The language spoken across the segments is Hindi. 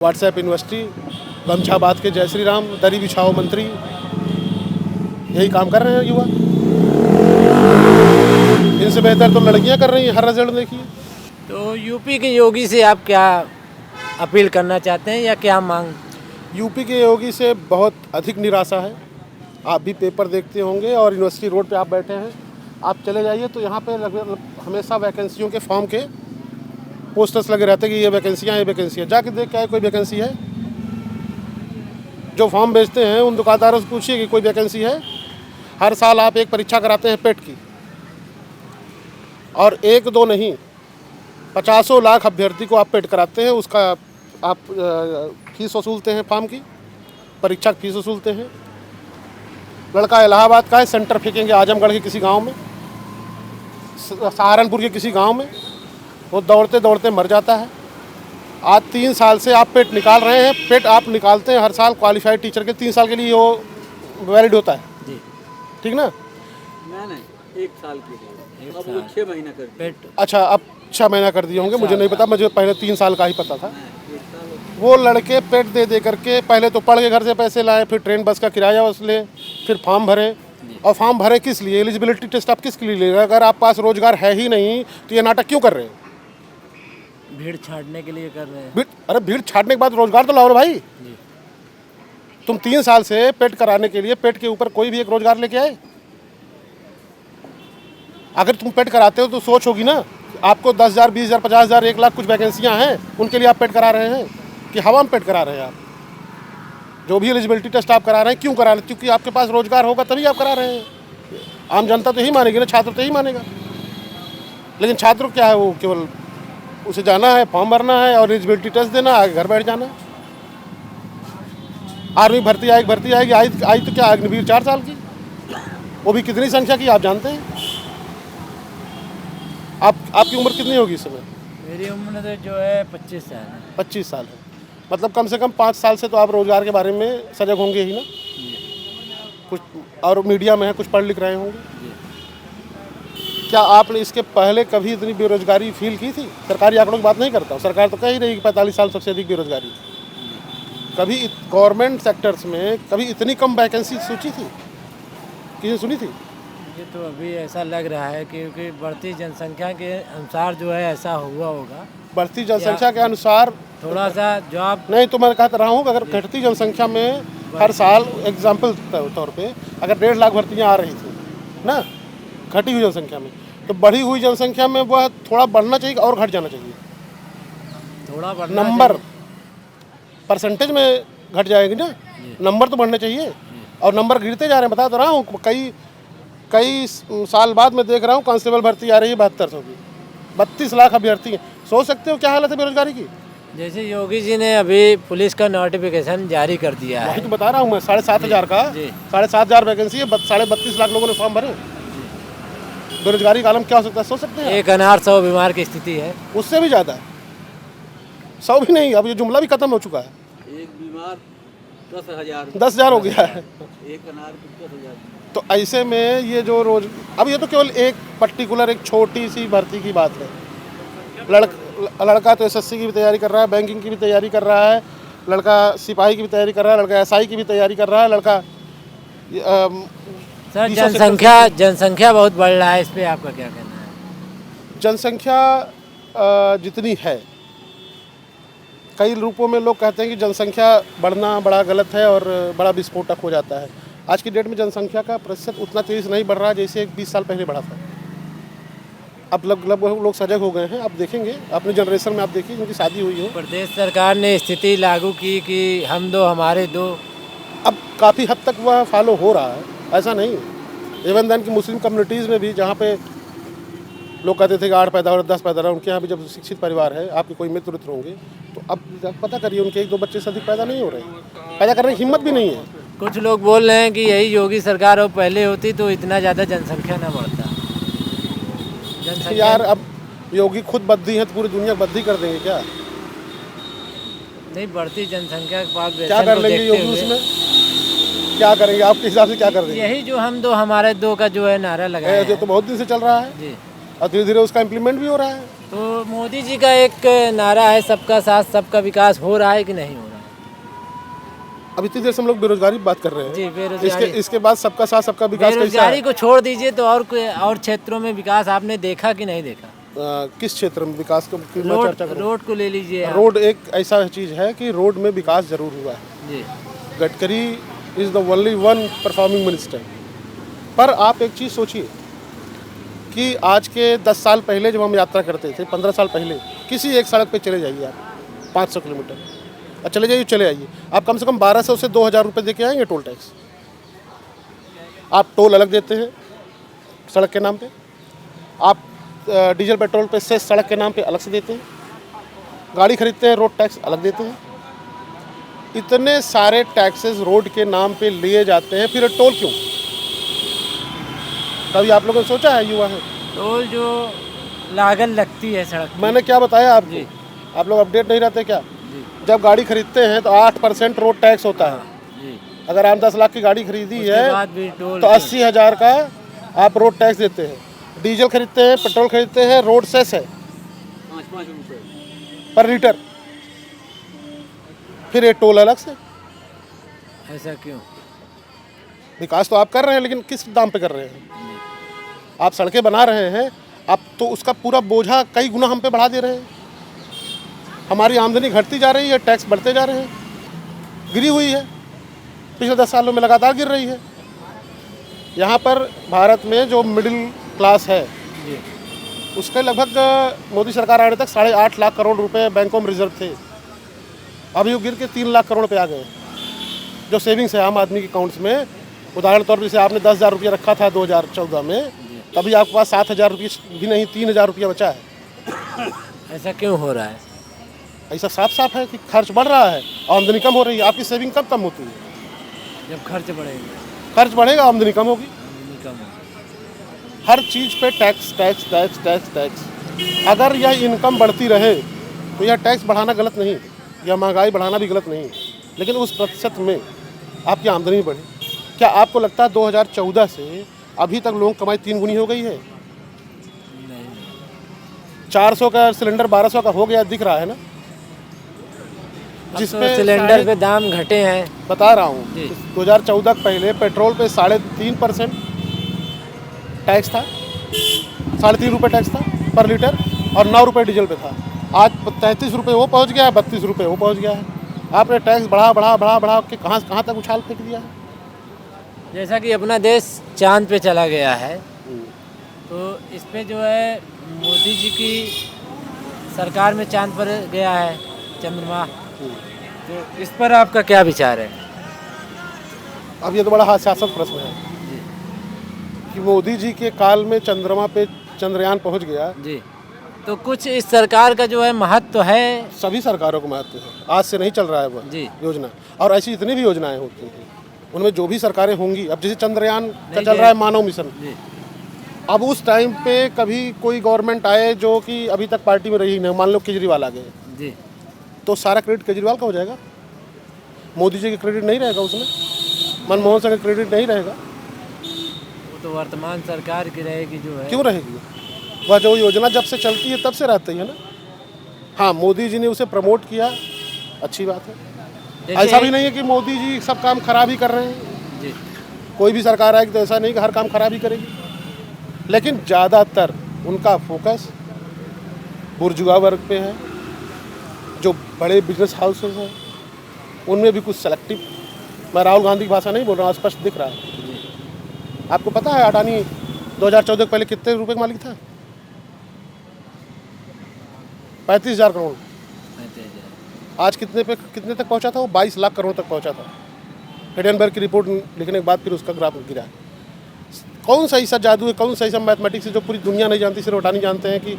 व्हाट्सएप यूनिवर्सिटी, गमछाबाद के जय श्री राम, दरी बिछाओ मंत्री, यही काम कर रहे हैं युवा। इनसे बेहतर तो लड़कियां कर रही हैं, हर रिजल्ट देखिए। तो यूपी के योगी से आप क्या अपील करना चाहते हैं या क्या मांग? यूपी के योगी से बहुत अधिक निराशा है। आप भी पेपर देखते होंगे और यूनिवर्सिटी रोड पे आप बैठे हैं, आप चले जाइए तो यहाँ पे लगभग हमेशा वैकेंसियों के फॉर्म के पोस्टर्स लगे रहते हैं कि ये वैकेंसियाँ, जाके देख के आए कोई वैकेंसी है। जो फॉर्म बेचते हैं उन दुकानदारों से पूछिए कि कोई वैकेंसी है। हर साल आप एक परीक्षा कराते हैं पेट की, और एक दो नहीं 50 लाख अभ्यर्थी को आप पेट कराते हैं। उसका आप फीस वसूलते हैं, फॉर्म की परीक्षा की फीस वसूलते हैं। लड़का इलाहाबाद का है, सेंटर फेंकेंगे आजमगढ़ के किसी गांव में, सहारनपुर के किसी गांव में, वो दौड़ते दौड़ते मर जाता है। आज 3 साल से आप पेट निकाल रहे हैं। पेट आप निकालते हैं हर साल क्वालिफाइड टीचर के 3 साल के लिए वो वैलिड होता है जी, ठीक ना? नहीं 1 साल के लिए, अब वो 6 महीना कर दिया। पेट अच्छा, अब 6 महीना कर दिए होंगे, मुझे नहीं पता, मुझे पहले 3 साल का ही पता था। 1 साल वो लड़के पेट दे करके पहले तो पढ़ के घर से पैसे लाए, फिर ट्रेन बस का किराया वसूले, फिर फॉर्म भरे। और फॉर्म भरे किस लिए? एलिजिबिलिटी टेस्ट आप किसके लिए ले रहे हैं? अगर आप पास रोजगार है ही नहीं तो ये नाटक क्यों कर रहे हैं? भीड़ छाटने के लिए कर रहे हैं। अरे भीड़ छाटने के बाद रोजगार तो लाओ ना भाई। जी। तुम 3 साल से पेट कराने के लिए पेट के ऊपर कोई भी एक रोजगार लेके आए? अगर तुम पेट कराते हो तो सोच होगी ना, आपको 10,000, 20,000, 50,000, 1 लाख कुछ वैकेंसियां हैं, उनके लिए आप पेट करा रहे हैं कि हवा में पेट करा रहे हैं? आप जो भी एलिजिबिलिटी टेस्ट आप करा रहे हैं क्यों करा रहे हैं? क्योंकि आपके पास रोजगार होगा तभी आप करा रहे हैं। आम जनता तो यही मानेगी ना, छात्र तो यही मानेगा। लेकिन छात्र क्या है, वो केवल उसे जाना है, फॉर्म भरना है और एलिजिबिलिटी टेस्ट देना, आगे घर बैठ जाना है। आर्मी भर्ती आएगी, आई तो क्या अग्निवीर 4 साल की, वो भी कितनी संख्या की आप जानते हैं? आपकी उम्र कितनी होगी इस समय? मेरी उम्र तो जो है 25 साल है। 25 साल है, मतलब कम से कम 5 साल से तो आप रोजगार के बारे में सजग होंगे ही ना, कुछ और मीडिया में है, कुछ पढ़ लिख रहे होंगे। क्या आपने इसके पहले कभी इतनी बेरोजगारी फील की थी? सरकारी आंकड़ों की बात नहीं करता हूँ, सरकार तो कह ही रही कि 45 साल सबसे अधिक बेरोजगारी। कभी गवर्नमेंट सेक्टर्स में कभी इतनी कम वैकेंसी सोची थी, किसी ने सुनी थी? ये तो अभी ऐसा लग रहा है क्योंकि बढ़ती जनसंख्या के अनुसार जो है ऐसा हुआ होगा। बढ़ती जनसंख्या के अनुसार थोड़ा सा जॉब नहीं, तो मैं कहता रहा हूँ कि अगर घटती जनसंख्या में हर साल एग्जाम्पल तौर पे अगर 1.5 लाख भर्तियाँ आ रही थी ना, घटी हुई जनसंख्या में, तो बढ़ी हुई जनसंख्या में वह थोड़ा बढ़ना चाहिए और घट जाना चाहिए? थोड़ा बढ़ना नंबर परसेंटेज में घट जाएगी ना, नंबर तो बढ़ने चाहिए। और नंबर गिरते जा रहे हैं, बता तो रहा हूँ। कई साल बाद मैं देख रहा हूँ कांस्टेबल भर्ती आ रही है 7200 की, 32 लाख अभ्यर्थी हैं। सोच सकते हो क्या हालत है बेरोजगारी की? जैसे योगी जी ने अभी पुलिस का नोटिफिकेशन जारी कर दिया वही है। तो बता रहा हूँ मैं, 7,500 का, जी। 7,500 वैकेंसी है, 32.5 लाख लोगों ने फॉर्म भरे। बेरोजगारी का आलम क्या हो सकता है, सोच सकते हैं? 1 अनार 100 बीमार की स्थिति है। उससे भी ज़्यादा है, 100 भी नहीं, अब ये जुमला भी खत्म हो चुका है। एक बीमार 10,000, 10,000 हो गया है। एक अनार 10,000। तो ऐसे में ये जो अब ये तो केवल एक पर्टिकुलर एक छोटी सी भर्ती की बात है। लड़का तो एसएससी की भी तैयारी कर रहा है, बैंकिंग की भी तैयारी कर रहा है, लड़का सिपाही की भी तैयारी कर रहा है, लड़का एसआई की भी तैयारी कर रहा है, लड़का सर जनसंख्या बहुत बढ़ रहा है, इस पे आपका क्या कहना है? जनसंख्या जितनी है, कई रूपों में लोग कहते हैं कि जनसंख्या बढ़ना बड़ा गलत है और बड़ा विस्फोटक हो जाता है। आज की डेट में जनसंख्या का प्रतिशत उतना तेज़ नहीं बढ़ रहा जैसे 20 साल पहले बढ़ा था। अब लगभग लोग सजग हो गए हैं। आप देखेंगे अपनी जनरेशन में, आप देखिए जिनकी शादी हुई हो, प्रदेश सरकार ने स्थिति लागू की कि हम दो हमारे दो, अब काफ़ी हद तक वह फॉलो हो रहा है, ऐसा नहीं। इवन देन की मुस्लिम कम्युनिटीज़ में भी, जहाँ पे लोग कहते थे कि 8 पैदा और 10 पैदा रहा, उनके यहाँ भी जब शिक्षित परिवार है, आपके कोई मित्र होंगे, तो अब पता करिए उनके 1-2 बच्चे से अधिक पैदा नहीं हो रहे, पैदा करने की हिम्मत भी नहीं है। कुछ लोग बोल रहे हैं कि यही योगी सरकार और पहले होती तो इतना ज़्यादा जनसंख्या ना बढ़ता। यार अब योगी खुद बद्धी हैं तो पूरी दुनिया बद्धी कर देंगे क्या? नहीं, बढ़ती जनसंख्या के बाद क्या कर लेंगे योगी उसमें? क्या करेंगे आपके हिसाब से, क्या कर देंगे? यही जो हम दो हमारे दो का जो है नारा लगाया ये तो बहुत दिन से चल रहा है। जी। और धीरे धीरे उसका इम्प्लीमेंट भी हो रहा है। तो मोदी जी का एक नारा है सबका साथ सबका विकास, हो रहा है कि नहीं हो रहा है? अब इतनी देर से हम लोग बेरोजगारी की बात कर रहे हैं। जी, बेरोजगारी। इसके बाद सबका साथ सबका विकास कैसा बेरोजगारी है? को छोड़ दीजिए तो और क्षेत्रों में विकास आपने देखा कि नहीं देखा? किस क्षेत्र में विकास की मैं चर्चा करूं? रोड को ले लीजिए आप। रोड एक ऐसा चीज़ है कि रोड में विकास जरूर हुआ है। जी Gadkari is the only one performing minister. पर आप एक चीज़ सोचिए कि आज के 10 साल पहले जब हम यात्रा करते थे, 15 साल पहले, किसी एक सड़क पे चले जाइए आप 500 किलोमीटर और चले आइए, आप कम से कम 1200 से 2000 रुपये दे के आएंगे टोल टैक्स। आप टोल अलग देते हैं सड़क के नाम पे, आप डीजल पेट्रोल पे सेस सड़क के नाम पे अलग से देते हैं, गाड़ी खरीदते हैं रोड टैक्स अलग देते हैं। इतने सारे टैक्सेस रोड के नाम पे लिए जाते हैं, फिर टोल क्यों? कभी आप लोगों ने सोचा है? युवा है, टोल जो लागत लगती है सड़क की। मैंने क्या बताया आपको? जी। आप लोग अपडेट नहीं रहते क्या? जी जब गाड़ी खरीदते हैं तो 8% रोड टैक्स होता है। जी, अगर आप 10 लाख की गाड़ी खरीदी उसके है बाद भी टोल तो 80,000 का आप रोड टैक्स देते हैं। डीजल खरीदते हैं, पेट्रोल खरीदते हैं, रोड सेस है 5 रुपए। पर लीटर, फिर ये टोल अलग से। ऐसा क्यों? विकास तो आप कर रहे हैं, लेकिन किस दाम पे कर रहे हैं? आप सड़कें बना रहे हैं, आप तो उसका पूरा बोझा कई गुना हम पे बढ़ा दे रहे हैं। हमारी आमदनी घटती जा रही है, टैक्स बढ़ते जा रहे हैं, गिरी हुई है, पिछले 10 सालों में लगातार गिर रही है। यहाँ पर भारत में जो मिडिल क्लास है जी उसके लगभग मोदी सरकार आने तक 8.5 लाख करोड़ रुपए बैंकों में रिजर्व थे। अभी वो गिर के 3 लाख करोड़ पे आ गए। जो सेविंग्स है आम आदमी के अकाउंट्स में, उदाहरण तौर पर जैसे आपने 10,000 रुपया रखा था 2014 में, तभी आपके पास 7,000 रुपये भी नहीं, 3,000 रुपया बचा है। ऐसा क्यों हो रहा है? ऐसा साफ साफ है कि खर्च बढ़ रहा है, आमदनी कम हो रही है। आपकी सेविंग कब कम होती है? जब खर्च बढ़ेगा, खर्च बढ़ेगा, आमदनी कम होगी। आमदनी कम होगी। हर चीज़ पे tax tax tax tax tax. अगर यह इनकम बढ़ती रहे तो यह टैक्स बढ़ाना गलत नहीं, या महंगाई बढ़ाना भी गलत नहीं, लेकिन उस प्रतिशत में आपकी आमदनी बढ़े। क्या आपको लगता है 2014 से अभी तक लोगों की कमाई 3 गुनी हो गई है? नहीं 400 का सिलेंडर 1200 का हो गया, दिख रहा है ना? जिसमें तो सिलेंडर पे दाम घटे हैं। बता रहा हूँ, जी। 2014 पहले पेट्रोल पे 3.5% टैक्स था, 3.5 रुपये टैक्स था पर लीटर, और 9 रुपये डीजल पे था। आज 33 रुपये वो पहुँच गया है, 32 रुपये वो पहुँच गया है। आपने टैक्स बढ़ा के कहाँ तक उछाल फेंक दिया है। जैसा कि अपना देश चांद पे चला गया है, तो इस पे जो है मोदी जी की सरकार में चांद पर गया है चंद्रमा, तो इस पर आपका क्या विचार है? अब ये तो बड़ा हास्यास्पद प्रश्न है कि मोदी जी के काल में चंद्रमा पे चंद्रयान पहुंच गया। जी, तो कुछ इस सरकार का जो है महत्व तो है। सभी सरकारों को महत्व है, आज से नहीं चल रहा है वह जी। योजना, और ऐसी इतनी भी योजनाएं होती हैं, उनमें जो भी सरकारें होंगी। अब जैसे चंद्रयान का नहीं, चल रहा है मानव मिशन, जी अब उस टाइम पे कभी कोई गवर्नमेंट आए जो कि अभी तक पार्टी में रही नहीं, मान लो केजरीवाल आ गए, जी, तो सारा क्रेडिट केजरीवाल का हो जाएगा, मोदी जी का क्रेडिट नहीं रहेगा उसमें, मनमोहन सिंह का क्रेडिट नहीं रहेगा। वो तो वर्तमान सरकार की रहेगी जो है। क्यों रहेगी? वह जो योजना जब से चलती है तब से रहती है ना। हाँ, मोदी जी ने उसे प्रमोट किया, अच्छी बात है। जैसे- ऐसा भी नहीं है कि मोदी जी सब काम खराब ही कर रहे हैं। जी, कोई भी सरकार आएगी तो ऐसा नहीं कि हर काम खराब ही करेगी, लेकिन ज़्यादातर उनका फोकस बुर्जुआ वर्ग पे है। जो बड़े बिजनेस हाउसेस हैं उनमें भी कुछ सेलेक्टिव, मैं राहुल गांधी की भाषा नहीं बोल रहा हूँ, स्पष्ट दिख रहा है। आपको पता है अडानी 2014 के पहले कितने रुपए का मालिक था? 35,000 करोड़। आज कितने तक पहुंचा था वो? 22 लाख करोड़ तक पहुंचा था। हिडेनबर्ग की रिपोर्ट लिखने के बाद फिर उसका ग्राफ गिरा। कौन सा ऐसा जादू है, कौन सा ऐसा मैथमेटिक्स है जो पूरी दुनिया नहीं जानती, सिर्फ अडानी जानते हैं कि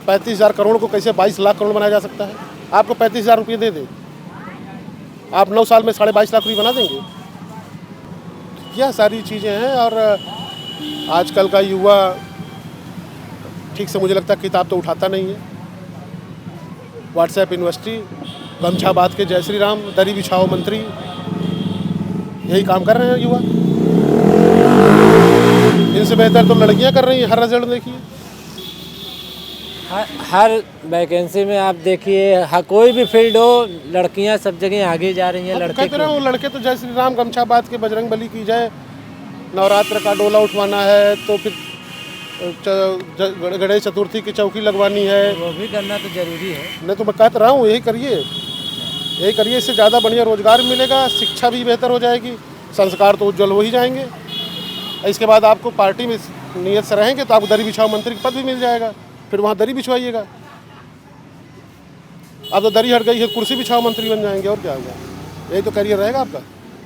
35,000 करोड़ को कैसे 22 लाख करोड़ बनाया जा सकता है? आपको 35,000 रुपये दे दे, आप 9 साल में 22.5 लाख रुपये बना देंगे। यह सारी चीज़ें हैं, और आजकल का युवा ठीक से मुझे लगता है किताब तो उठाता नहीं है। व्हाट्सएप यूनिवर्सिटी, गमछा बात के जय श्री राम, दरी बिछाओ मंत्री, यही काम कर रहे हैं युवा। इनसे बेहतर तो लड़कियां कर रही हैं, हर रिजल्ट देखिए। हर वैकेंसी में आप देखिए, कोई भी फील्ड हो, लड़कियां सब जगह आगे जा रही हैं। लड़के कहते रहे वो लड़के तो जय श्री राम गमछा बात के बजरंग बली की जय, नवरात्र का डोला उठवाना है तो फिर गणेश चतुर्थी की चौकी लगवानी है, वो भी करना तो जरूरी है। नहीं तो मैं कहता रहा हूँ यही करिए, इससे ज़्यादा बढ़िया रोजगार मिलेगा, शिक्षा भी बेहतर हो जाएगी, संस्कार तो उज्जवल हो ही जाएंगे। इसके बाद आपको पार्टी में नियत से रहेंगे तो आपको दरी बिछाओ मंत्री का पद भी मिल जाएगा, फिर वहाँ दरी बिछवाइएगा। अब तो दरी हट गई है, कुर्सी बिछाओ मंत्री बन जाएंगे, और क्या होगा, यही तो करियर रहेगा आपका।